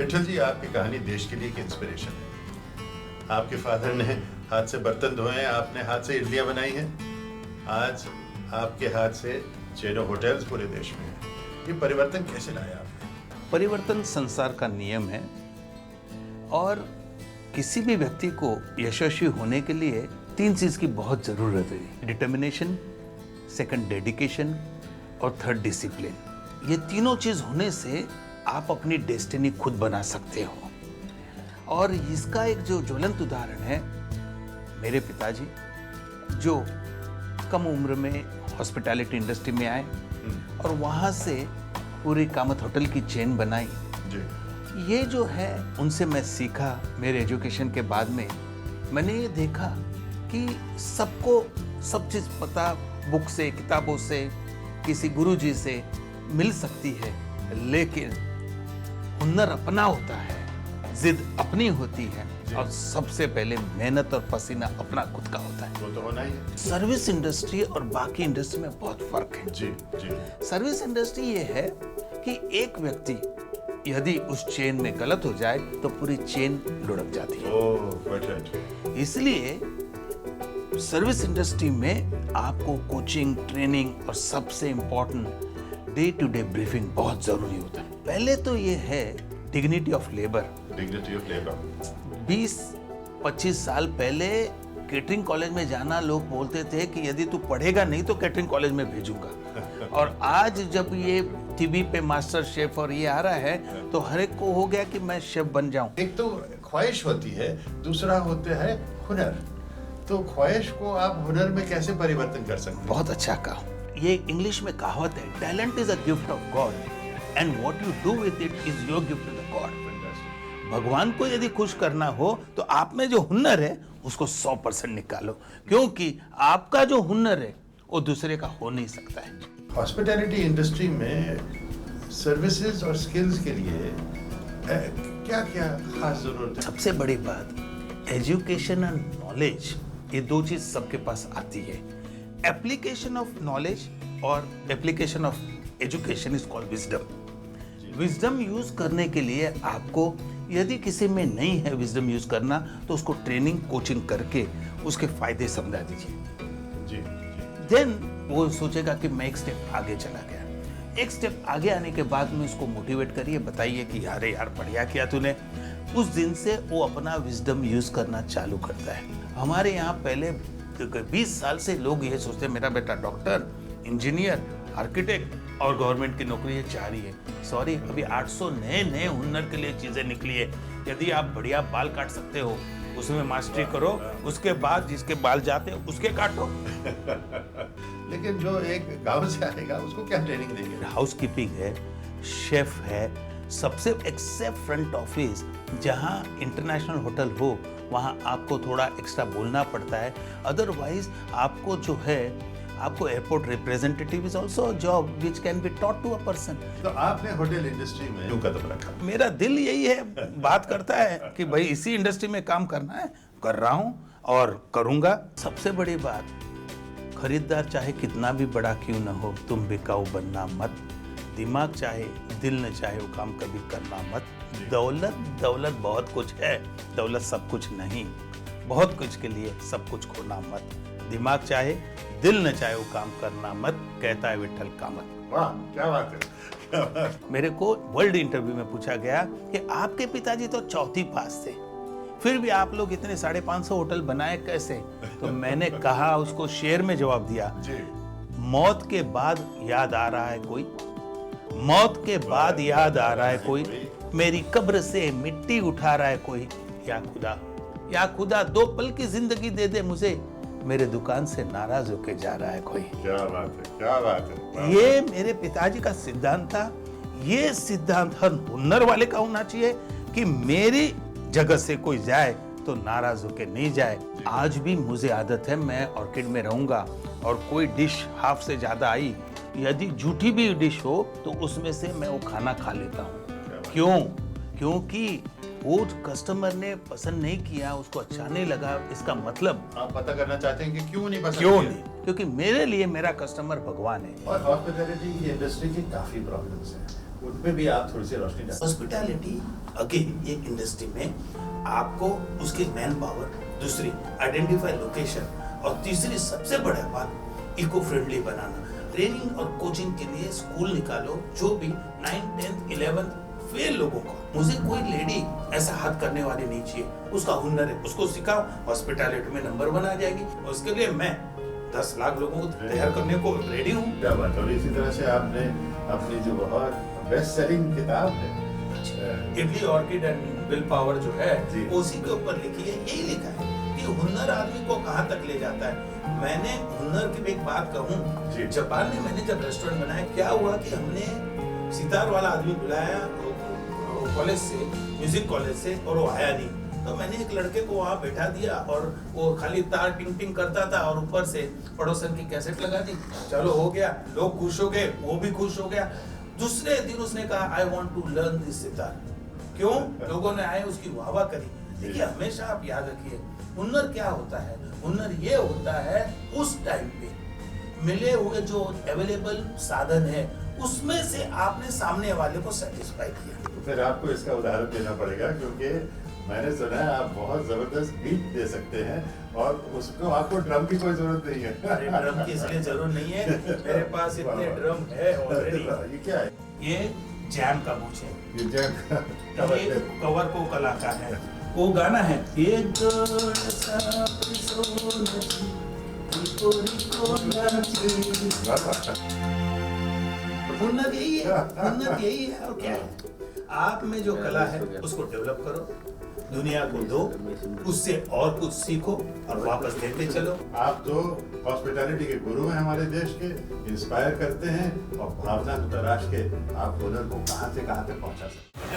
विठल जी, आपकी कहानी देश के लिए एक इंस्पिरेशन है। आपके फादर ने हाथ से बर्तन धोए हैं, आपने हाथ से इडलियां बनाई हैं, आज आपके हाथ से चेनो होटल्स पूरे देश में हैं। ये परिवर्तन कैसे लाया आपने? परिवर्तन संसार का नियम है और किसी भी व्यक्ति को यशस्वी होने के लिए 3 चीज की बहुत जरूरत है: डिटर्मिनेशन, सेकंड डेडिकेशन और थर्ड डिसिप्लिन। ये तीनों चीज होने से आप अपनी डेस्टिनी खुद बना सकते हो। और इसका एक जो ज्वलंत उदाहरण है, मेरे पिताजी जो कम उम्र में हॉस्पिटैलिटी इंडस्ट्री में आए और वहां से पूरी कामत होटल की चेन बनाई। ये जो है उनसे मैं सीखा। मेरे एजुकेशन के बाद में मैंने ये देखा कि सबको सब चीज पता बुक से, किताबों से, किसी गुरुजी से मिल सकती है, लेकिन हुनर अपना होता है, जिद अपनी होती है और सबसे पहले मेहनत और पसीना अपना खुद का होता है। वो तो होना ही है। सर्विस इंडस्ट्री और बाकी इंडस्ट्री में बहुत फर्क है। जी जी। सर्विस इंडस्ट्री ये है कि एक व्यक्ति यदि उस चेन में गलत हो जाए तो पूरी चेन लुढ़क जाती है। Oh, right. इसलिए सर्विस इंडस्ट्री में आपको कोचिंग, ट्रेनिंग और सबसे important day to day briefing बहुत जरूरी होता है। पहले तो ये है dignity of labour. Dignity of labour. 20-25 साल पहले केटरिंग कॉलेज में जाना, लोग बोलते थे कि यदि तू पढ़ेगा नहीं तो केटरिंग कॉलेज में भेजूंगा। और आज जब ये टीवी पे मास्टर शेफ और ये आ रहा है तो हर एक को हो गया कि मैं शेफ बन जाऊं। एक तो ख्वाहिश होती है, दूसरा होता है हुनर। तो ख्वाहिश को आप हुनर में कैसे परिवर्तन कर सकते हैं? बहुत अच्छा कहा। ये इंग्लिश में कहावत है, talent is a gift of God and what you do with it is your gift to the God. भगवान को यदि खुश करना हो तो आप में जो हुनर है उसको 100% निकालो, क्योंकि आपका जो हुनर है वो दूसरे का हो नहीं सकता है। हॉस्पिटैलिटी इंडस्ट्री में सर्विसेज और स्किल्स के लिए क्या क्या खास जरूरत है? सबसे बड़ी बात, एजुकेशन एंड नॉलेज, ये 2 चीज सबके पास आती है। एप्लीकेशन ऑफ नॉलेज और application of education is called wisdom. Wisdom use करने के लिए आपको, यदि किसी में नहीं है विजडम यूज करना, तो उसको ट्रेनिंग, कोचिंग करके उसके फायदे समझा दीजिए। जी। देन वो सोचेगा कि मैं एक स्टेप आगे चला गया। एक स्टेप आगे आने के बाद में उसको मोटिवेट करिए, बताइए कि यार बढ़िया किया तूने। उस दिन से वो अपना विजडम यूज करना चालू करता है। हमारे यहाँ पहले 20 साल से लोग ये सोचते हैं मेरा बेटा डॉक्टर, इंजीनियर, आर्किटेक्ट और गवर्नमेंट की नौकरी चाह रही है। सॉरी, अभी 800 नए हुनर के लिए चीजें निकली है। यदि आप बढ़िया बाल काट सकते हो उसमें मास्टरी करो, उसके बाद जिसके बाल जाते हैं उसके काटो। लेकिन जो एक गांव से आएगा उसको क्या ट्रेनिंग देंगे? हाउसकीपिंग है, शेफ है, सबसे एक्सेप्ट फ्रंट ऑफिस, जहां इंटरनेशनल होटल हो वहां आपको थोड़ा एक्स्ट्रा बोलना पड़ता है। अदरवाइज आपको जो है, आपको airport representative is also a job which can be taught to a person. तो आपने होटल इंडस्ट्री में क्यों कदम रखा? मेरा दिल यही है, बात करता है कि भाई इसी इंडस्ट्री में काम करना है, कर रहा हूं और करूंगा। सबसे बड़ी बात, खरीदार चाहे कितना भी बड़ा क्यों न हो, तुम बिकाऊ बनना मत। दिमाग चाहे, दिल न चाहे, वो काम कभी करना मत। दौलत बहुत कुछ है, दौलत सब कुछ नहीं। बहुत कुछ के लिए सब कुछ खोना मत। दिमाग चाहे, दिल न चाहे, वो काम करना मत, कहता है विठल कामत। वाह, क्या बात है, क्या बात। मेरे को वर्ल्ड इंटरव्यू में पूछा गया कि आपके पिताजी तो 4th पास थे, फिर भी आप लोग इतने 550 होटल बनाए कैसे? तो मैंने कहा, उसको शेर में जवाब दिया, मौत के बाद याद आ रहा है कोई, मौत के बाद याद आ रहा है कोई, मेरी कब्र से मिट्टी उठा रहा है कोई, या खुदा 2 पल की जिंदगी दे दे मुझे, मेरे दुकान से नाराज होके जा रहा है कोई। क्या बात है, क्या बात है। ये मेरे पिताजी का सिद्धांत था। ये सिद्धांत हर हुनर वाले का होना चाहिए कि मेरी जगह से कोई जाए तो नाराज होके नहीं जाए। आज भी मुझे आदत है, मैं ऑर्किड में रहूंगा और कोई डिश हाफ से ज्यादा आई, यदि झूठी भी डिश हो तो उसमें से मैं वो खाना खा लेता हूँ। क्यों? क्योंकि वो कस्टमर ने पसंद नहीं किया, उसको अच्छा नहीं लगा, इसका मतलब आप पता करना चाहते हैं कि क्यों नहीं पसंद? क्यों नहीं? क्योंकि मेरे लिए मेरा कस्टमर भगवान है। और हॉस्पिटैलिटी की इंडस्ट्री की काफी प्रॉब्लम्स हैं। उनमें भी आप थोड़ी सी रोशनी डालें। हॉस्पिटैलिटी अगेन ये इंडस्ट्री में आपको उसकी मैन पावर, दूसरी आइडेंटिफाई लोकेशन, और तीसरी सबसे बड़ा बात इको फ्रेंडली बनाना। ट्रेनिंग और कोचिंग के लिए स्कूल निकालो, जो भी 9th 10th 11th फेल लोगों को। मुझे कोई लेडी ऐसा हाथ करने वाली नहीं चाहिए, उसका हुनर है उसको सिखाओ, हॉस्पिटैलिटी में नंबर 1 आ जाएगी। उसके लिए मैं 10 लाख लोगों को तैयार करने को रेडी हूँ। क्या बात। और इसी तरह से आपने अपनी जो बहुत बेस्ट सेलिंग किताब है idli orchid and will power जो है जी। उसी के ऊपर लिखी है, यही लिखा है कि हुनर आदमी को कहाँ तक ले जाता है। मैंने हुनर की एक बात कहूँ, जी। जापान में मैंने जब रेस्टोरेंट बनाया, क्या हुआ कि हमने सितार वाला आदमी बुलाया कॉलेज से, म्यूजिक कॉलेज से, और वो आया नहीं। तो मैंने एक लड़के को वहाँ बैठा दिया और वो खाली तार टिंग टिंग करता था और ऊपर से पड़ोसन की कैसेट लगा दी। चलो हो गया, लोग खुश हो गए, वो भी खुश हो गया। दूसरे दिन उसने कहा I want to learn this sitar. क्यों? लोगों ने आए उसकी वाहवाह करी। देखिए हमेशा आप याद रखिए, हुनर क्या होता है? हुनर ये होता है उस टाइम पे मिले हुए जो अवेलेबल साधन है उसमें से आपने सामने वाले को सेटिस्फाई किया। तो फिर आपको इसका उदाहरण देना पड़ेगा, क्योंकि मैंने सुना है आप बहुत जबरदस्त बीट दे सकते हैं और उसको आपको ड्रम की कोई जरूरत नहीं है। अरे ड्रम की इसलिए जरूरत नहीं है, मेरे पास इतने ड्रम है ऑलरेडी। ये क्या है? ये जैम का बुच है, ये जैम ये कवर को कलाकार है। वो गाना है एक दौड़ सा सोनची, रिको रिको नाची। हुनर यही है, हुनर यही है। और क्या है? आप में जो कला है उसको डेवलप करो, दुनिया को दो, उससे और कुछ सीखो और वापस देते चलो। आप तो हॉस्पिटैलिटी के गुरु हैं हमारे देश के, इंस्पायर करते हैं और भावना को तराश के आप हुनर को कहां से कहां तक पहुंचा सकते हैं।